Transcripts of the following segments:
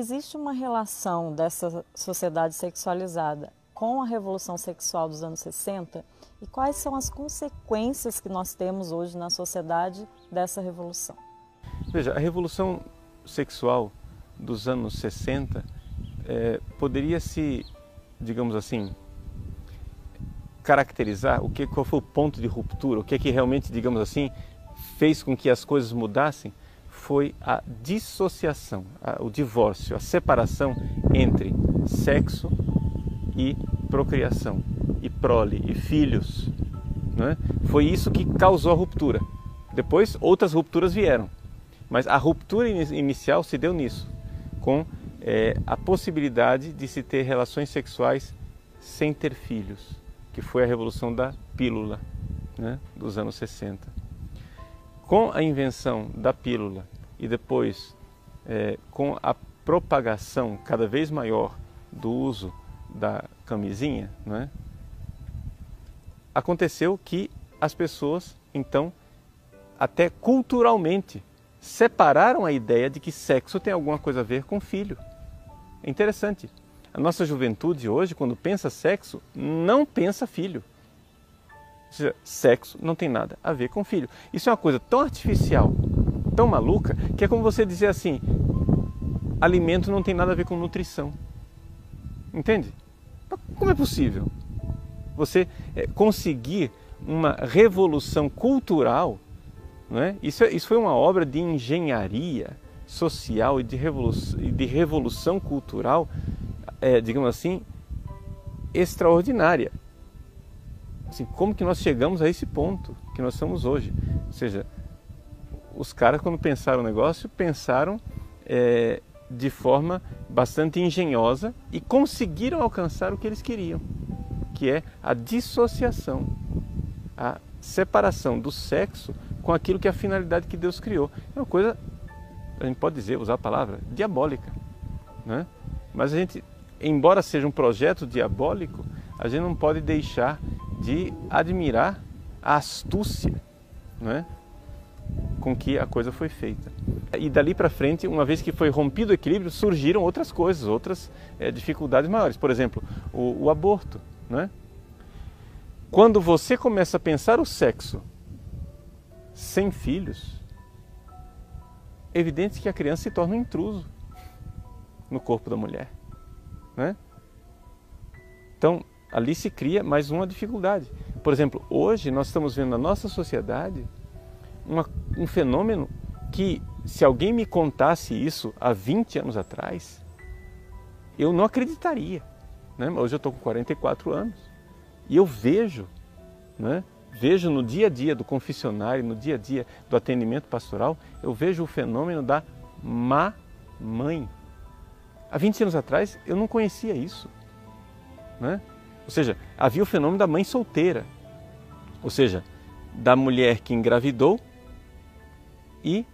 existe uma relação dessa sociedade sexualizada com a revolução sexual dos anos 60? E quais são as consequências que nós temos hoje na sociedade dessa revolução? Veja, a revolução sexual dos anos 60 poderia se, digamos assim, caracterizar qual foi o ponto de ruptura, o que realmente, digamos assim, fez com que as coisas mudassem, foi a dissociação, o divórcio, a separação entre sexo e procriação, e prole, e filhos. Né? Foi isso que causou a ruptura. Depois, outras rupturas vieram. Mas a ruptura inicial se deu nisso, com a possibilidade de se ter relações sexuais sem ter filhos, que foi a revolução da pílula, né, dos anos 60. Com a invenção da pílula e depois com a propagação cada vez maior do uso da camisinha, né, aconteceu que as pessoas, então, até culturalmente, separaram a ideia de que sexo tem alguma coisa a ver com filho. É interessante. A nossa juventude hoje, quando pensa sexo, não pensa filho. Ou seja, sexo não tem nada a ver com filho. Isso é uma coisa tão artificial, tão maluca, que é como você dizer assim, alimento não tem nada a ver com nutrição. Entende? Como é possível você conseguir uma revolução cultural? Não é? Isso foi uma obra de engenharia social e de revolução cultural, digamos assim, extraordinária. Assim, como que nós chegamos a esse ponto que nós somos hoje? Ou seja, os caras, quando pensaram o negócio, pensaram de forma bastante engenhosa e conseguiram alcançar o que eles queriam, que é a dissociação, a separação do sexo com aquilo que é a finalidade que Deus criou. É uma coisa, a gente pode dizer, usar a palavra, diabólica, né? Mas a gente, embora seja um projeto diabólico, a gente não pode deixar de admirar a astúcia, né, com que a coisa foi feita. E dali para frente, uma vez que foi rompido o equilíbrio, surgiram outras coisas, outras dificuldades maiores. Por exemplo, o aborto, né? Quando você começa a pensar o sexo sem filhos, é evidente que a criança se torna um intruso no corpo da mulher, né? Então, ali se cria mais uma dificuldade. Por exemplo, hoje nós estamos vendo na nossa sociedade um fenômeno que, se alguém me contasse isso há 20 anos atrás, eu não acreditaria, né? Hoje eu estou com 44 anos e eu vejo, né? Vejo no dia a dia do confessionário, no dia a dia do atendimento pastoral, eu vejo o fenômeno da má mãe. Há 20 anos atrás eu não conhecia isso, né? Ou seja, havia o fenômeno da mãe solteira, ou seja, da mulher que engravidou e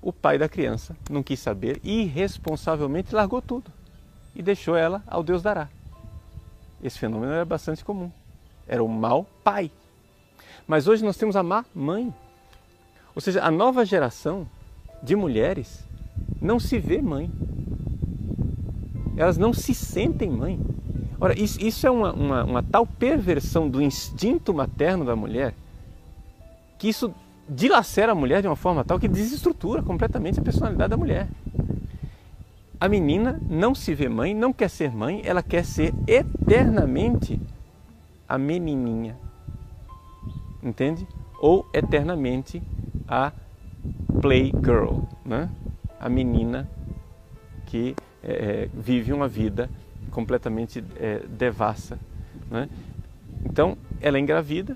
o pai da criança não quis saber e irresponsavelmente largou tudo e deixou ela ao Deus dará. Esse fenômeno era bastante comum. Era o mau pai. Mas hoje nós temos a má mãe. Ou seja, a nova geração de mulheres não se vê mãe. Elas não se sentem mãe. Ora, isso é uma tal perversão do instinto materno da mulher, que isso dilacera a mulher de uma forma tal que desestrutura completamente a personalidade da mulher. A menina não se vê mãe, não quer ser mãe, ela quer ser eternamente a menininha, entende? Ou eternamente a playgirl, né? A menina que vive uma vida completamente devassa, né? Então, ela é engravida,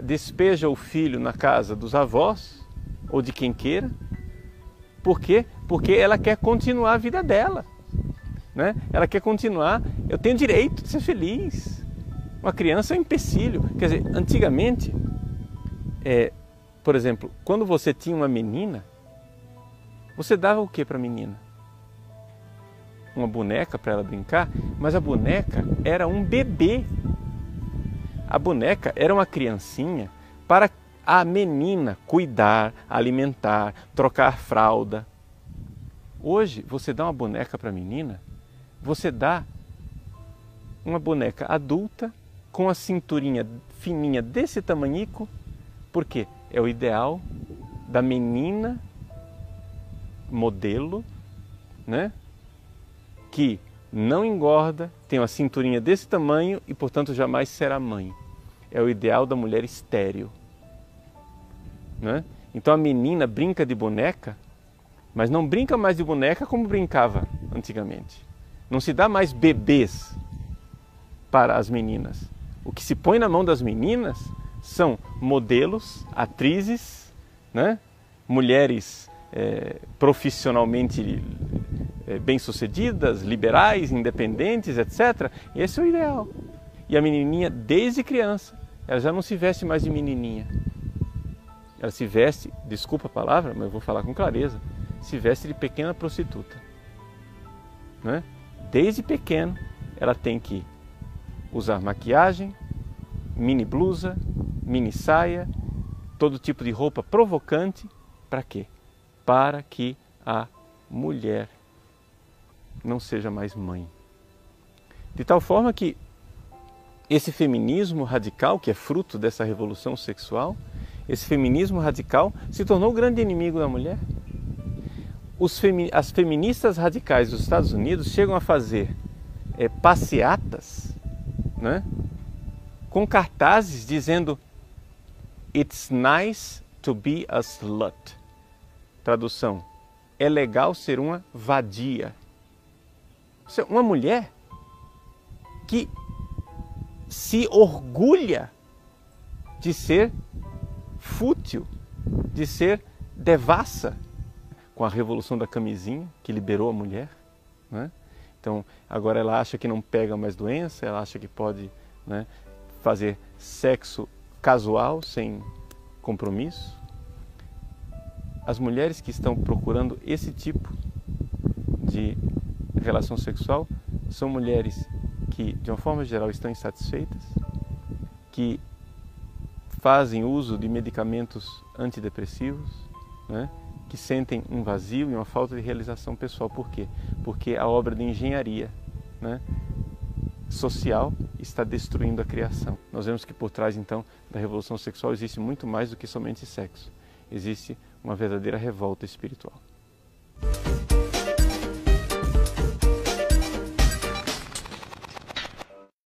despeja o filho na casa dos avós ou de quem queira. Por quê? Porque ela quer continuar a vida dela, né? Ela quer continuar, eu tenho direito de ser feliz. Uma criança é um empecilho. Quer dizer, antigamente, por exemplo, quando você tinha uma menina, você dava o que para a menina? Uma boneca para ela brincar, mas a boneca era um bebê. A boneca era uma criancinha para a menina cuidar, alimentar, trocar fralda, Hoje, você dá uma boneca para a menina, você dá uma boneca adulta com a cinturinha fininha desse tamanhico, porque é o ideal da menina modelo, né? Que não engorda, tem uma cinturinha desse tamanho e, portanto, jamais será mãe. É o ideal da mulher estéril, né? Então a menina brinca de boneca, mas não brinca mais de boneca como brincava antigamente. Não se dá mais bebês para as meninas. O que se põe na mão das meninas são modelos, atrizes, né? Mulheres profissionalmente bem-sucedidas, liberais, independentes, etc. Esse é o ideal. E a menininha, desde criança, ela já não se veste mais de menininha. Ela se veste, desculpa a palavra, mas eu vou falar com clareza, se veste de pequena prostituta, né? Desde pequeno, ela tem que usar maquiagem, mini blusa, mini saia, todo tipo de roupa provocante. Para quê? Para que a mulher não seja mais mãe. De tal forma que esse feminismo radical, que é fruto dessa revolução sexual, esse feminismo radical se tornou o grande inimigo da mulher. As feministas radicais dos Estados Unidos chegam a fazer passeatas, né, com cartazes dizendo "It's nice to be a slut". Tradução: é legal ser uma vadia. Uma mulher que se orgulha de ser fútil, de ser devassa, com a revolução da camisinha que liberou a mulher, né? Então agora ela acha que não pega mais doença, ela acha que pode, né, fazer sexo casual sem compromisso. As mulheres que estão procurando esse tipo de relação sexual são mulheres que, de uma forma geral, estão insatisfeitas, que fazem uso de medicamentos antidepressivos, né? Que sentem um vazio e uma falta de realização pessoal. Por quê? Porque a obra de engenharia, né, social está destruindo a criação. Nós vemos que por trás, então, da revolução sexual existe muito mais do que somente sexo. Existe uma verdadeira revolta espiritual.